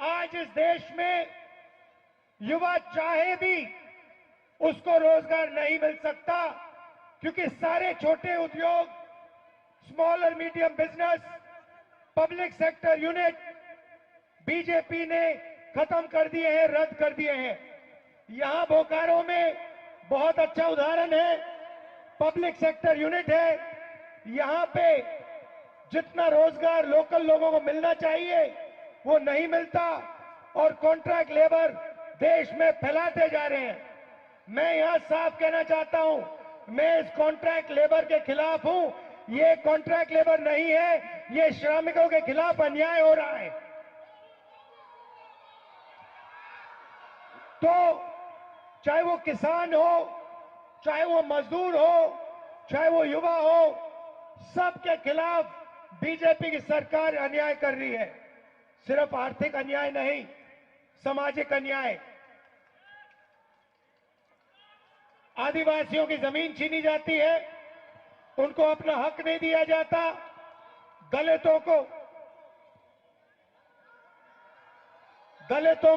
आज इस देश में युवा चाहे भी उसको रोजगार नहीं मिल सकता, क्योंकि सारे छोटे उद्योग, स्मॉल और medium business, public sector unit BJP ने खत्म कर दिए हैं, रद्द कर दिए हैं। यहां बोकारो में बहुत अच्छा उदाहरण है, पब्लिक सेक्टर यूनिट है। यहां पे जितना रोजगार लोकल लोगों को मिलना चाहिए वो नहीं मिलता और कॉन्ट्रैक्ट लेबर देश में फैलाते जा रहे हैं। मैं यहां साफ कहना चाहता हूं, मैं इस कॉन्ट्रैक्ट लेबर के खिलाफ हूं। ये कॉन्ट्रैक्ट लेबर नहीं है, ये श्रमिकों के खिलाफ अन्याय हो रहा है। तो चाहे वो किसान हो, चाहे वो मजदूर हो, चाहे वो युवा हो, सबके खिलाफ बीजेपी की सरकार अन्याय कर रही है। सिर्फ आर्थिक अन्याय नहीं, सामाजिक अन्याय। आदिवासियों की जमीन छीनी जाती है, उनको अपना हक नहीं दिया जाता। दलितों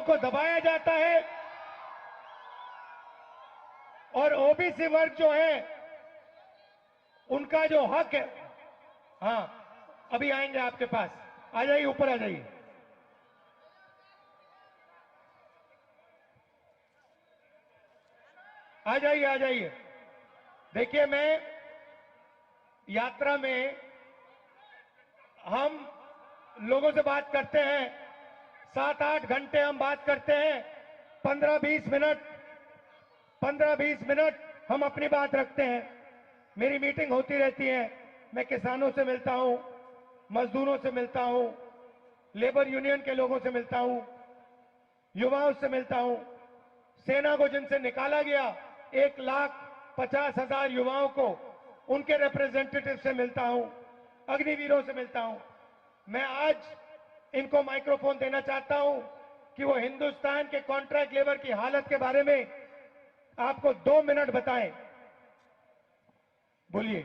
को दबाया जाता है और ओबीसी वर्ग जो है उनका जो हक है, हाँ अभी आएंगे आपके पास, आ जाइए, ऊपर आ जाइए। आ जाइए, आ जाइए। देखिए, मैं यात्रा में हम लोगों से बात करते हैं, 7-8 घंटे हम बात करते हैं, 15-20 मिनट हम अपनी बात रखते हैं। मेरी मीटिंग होती रहती है, मैं किसानों से मिलता हूं, मजदूरों से मिलता हूं, लेबर यूनियन के लोगों से मिलता हूं, युवाओं से मिलता हूं, सेना को जिनसे निकाला गया 1,50,000 युवाओं को, उनके रिप्रेजेंटेटिव से मिलता हूं, अग्निवीरों से मिलता हूं। मैं आज इनको माइक्रोफोन देना चाहता हूं कि वो हिंदुस्तान के कॉन्ट्रैक्ट लेबर की हालत के बारे में आपको 2 मिनट बताएं। बोलिए।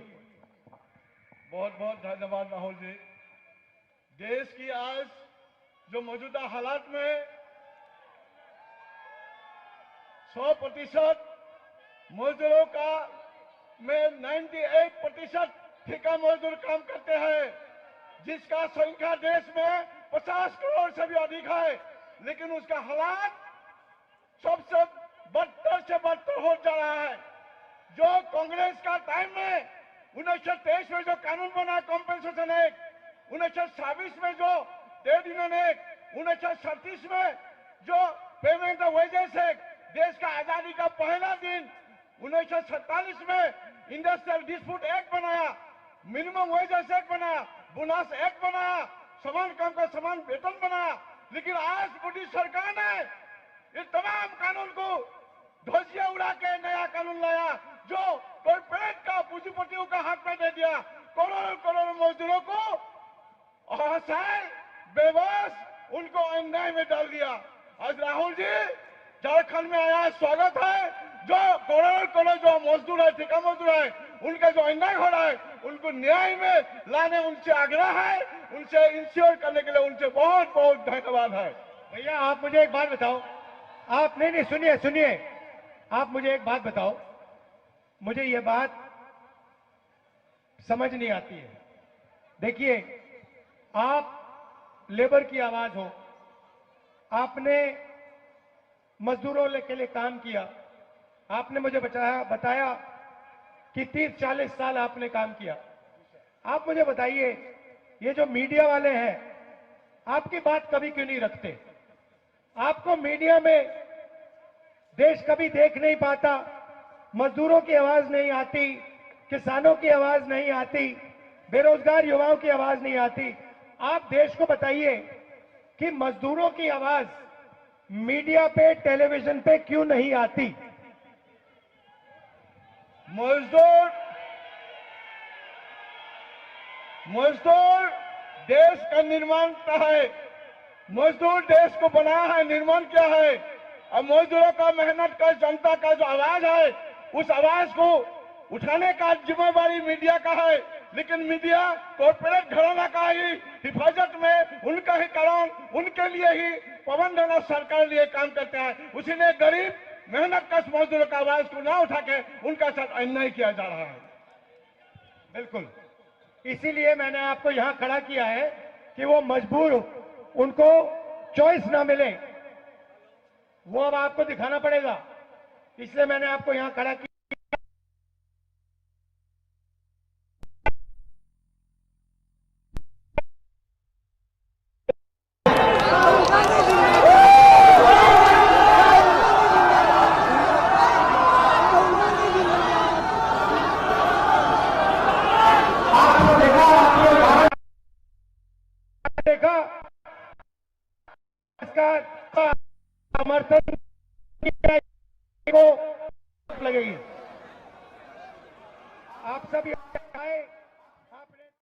बहुत बहुत धन्यवाद राहुल जी। देश की आज जो मौजूदा हालात में 100% मजदूरों का में 98% ठेका मजदूर काम करते हैं, जिसका संख्या देश में 50 करोड़ से भी अधिक है, लेकिन उसका हालात सबसे बदतर से बदतर हो जा रहा है। जो कांग्रेस का टाइम में 1923 में जो कानून बना कॉम्पेंसेशन एक्ट, 1926 में जो ट्रेड यूनियन एक्ट, 1937 में जो पेमेंट ऑफ वेजेस एक्ट, देश का आजादी का पहला दिन 1947 में इंडस्ट्रियल डिस्प्यूट एक्ट बनाया, मिनिमम वेजेस एक्ट बनाया, बोनस एक्ट बनाया, समान काम का समान वेतन बनाया। लेकिन आज मोदी सरकार ने ये तमाम कानून को ध्वजिया उड़ा के नया कानून लाया, जो कॉर्पोरेट का पूंजीपतियों का हाथ में दे दिया, करोड़ों करोड़ों मजदूरों को असहाय, बेबस, उनको अन्याय में डाल दिया। आज राहुल जी झारखंड में आया, स्वागत है। जो करोड़ों करोड़ जो मजदूर है, ठेका मजदूर है, उनका जो अन्याय हो रहा है, उनको न्याय में लाने उनसे आग्रह है, उनसे इंश्योर करने के लिए उनसे बहुत बहुत धन्यवाद है। भैया आप मुझे एक बात बताओ, आप नहीं सुनिए, आप मुझे एक बात बताओ, मुझे ये बात समझ नहीं आती है। देखिए, आप लेबर की आवाज हो, आपने मजदूरों के लिए काम किया, आपने मुझे बताया कि 30-40 साल आपने काम किया। आप मुझे बताइए, ये जो मीडिया वाले हैं, आपकी बात कभी क्यों नहीं रखते? आपको मीडिया में देश कभी देख नहीं पाता, मजदूरों की आवाज नहीं आती, किसानों की आवाज नहीं आती, बेरोजगार युवाओं की आवाज नहीं आती। आप देश को बताइए कि मजदूरों की आवाज मीडिया पे, टेलीविजन पे क्यों नहीं आती? मजदूर देश का निर्माण क्या है? मजदूर देश को बनाया है, निर्माण क्या है? अब मजदूरों का, मेहनत का, जनता का जो आवाज है, उस आवाज को उठाने का जिम्मेवारी मीडिया का है। लेकिन मीडिया कॉर्पोरेट घराना का ही हिफाजत में, उनका ही कानून, उनके लिए ही प्रबंधन और सरकार लिए काम करते हैं। उसीलिए गरीब मेहनत कश मजदूरों का आवाज को ना उठा के उनका साथ अन्याय किया जा रहा है। बिल्कुल, इसीलिए मैंने आपको यहां खड़ा किया है कि वो मजबूर, उनको चॉइस ना मिले, वो अब आपको दिखाना पड़ेगा। इसलिए मैंने आपको यहां खड़ा किया। देखा इसका समर्थन को लगेगी। आप सब आए